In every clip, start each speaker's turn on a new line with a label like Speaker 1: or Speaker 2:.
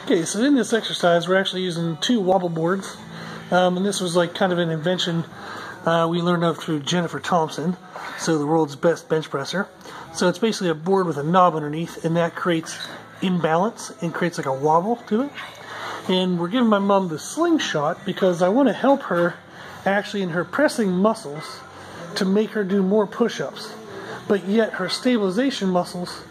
Speaker 1: Okay, so in this exercise we're actually using 2 wobble boards, and this was like kind of an invention we learned of through Jennifer Thompson, so the world's best bench presser. So it's basically a board with a knob underneath, and that creates imbalance and creates like a wobble to it. And we're giving my mom the slingshot because I want to help her actually in her pressing muscles to make her do more push-ups, but yet her stabilization muscles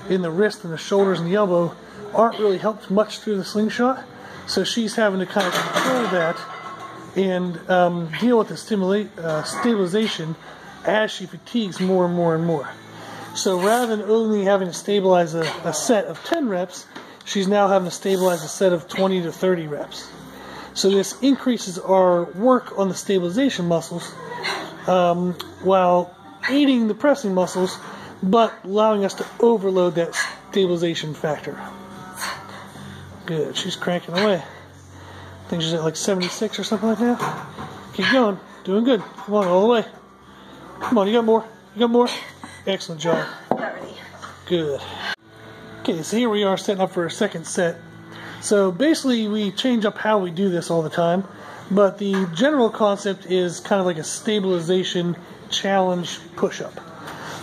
Speaker 1: in the wrist and the shoulders and the elbow aren't really helped much through the slingshot, so she's having to kind of control that and deal with the stabilization as she fatigues more and more and more. So rather than only having to stabilize a set of 10 reps, she's now having to stabilize a set of 20 to 30 reps. So this increases our work on the stabilization muscles while aiding the pressing muscles, but allowing us to overload that stabilization factor. Good, she's cranking away. I think she's at like 76 or something like that. Keep going, doing good. Come on, all the way. Come on, you got more. You got more. Excellent job.
Speaker 2: Not ready.
Speaker 1: Good. Okay, so here we are setting up for our second set. So basically we change up how we do this all the time, but the general concept is kind of like a stabilization challenge push-up.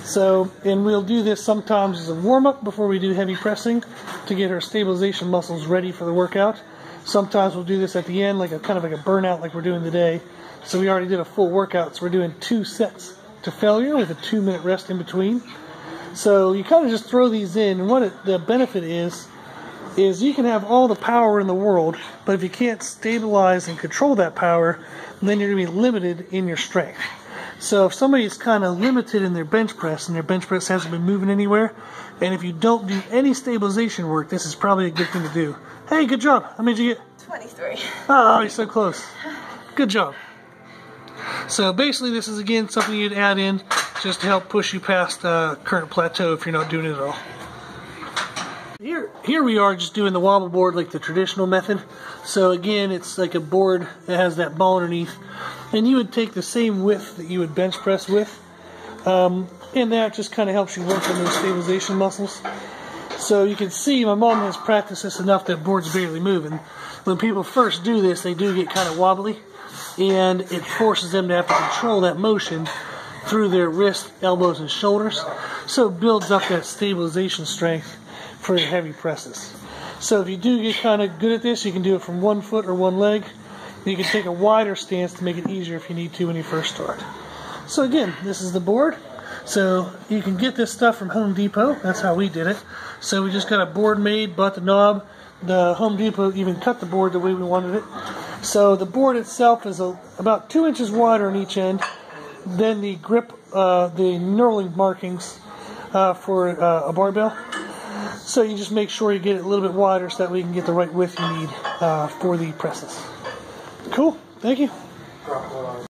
Speaker 1: So, and we'll do this sometimes as a warm-up before we do heavy pressing to get our stabilization muscles ready for the workout. Sometimes we'll do this at the end, like a kind of like a burnout like we're doing today. So we already did a full workout, so we're doing 2 sets to failure with a 2-minute rest in between. So you kind of just throw these in, and what the benefit is you can have all the power in the world, but if you can't stabilize and control that power, then you're going to be limited in your strength. So if somebody's kind of limited in their bench press and their bench press hasn't been moving anywhere, and if you don't do any stabilization work, this is probably a good thing to do. Hey, good job. How many did you get?
Speaker 2: 23.
Speaker 1: Oh, you're so close. Good job. So basically this is again something you'd add in just to help push you past the current plateau if you're not doing it at all. Here we are just doing the wobble board like the traditional method. So again, it's like a board that has that ball underneath, and you would take the same width that you would bench press with, and that just kind of helps you work on those stabilization muscles. So you can see my mom has practiced this enough that board's barely moving. When people first do this, they do get kind of wobbly, and it forces them to have to control that motion through their wrists, elbows, and shoulders. So it builds up that stabilization strength for your heavy presses. So if you do get kind of good at this, you can do it from 1 foot or 1 leg. You can take a wider stance to make it easier if you need to when you first start. So again, this is the board. So you can get this stuff from Home Depot. That's how we did it. So we just got a board made, bought the knob. The Home Depot even cut the board the way we wanted it. So the board itself is about 2 inches wider on each end. Then the grip, the knurling markings for a barbell. So you just make sure you get it a little bit wider so that we can get the right width you need for the presses. Cool, thank you.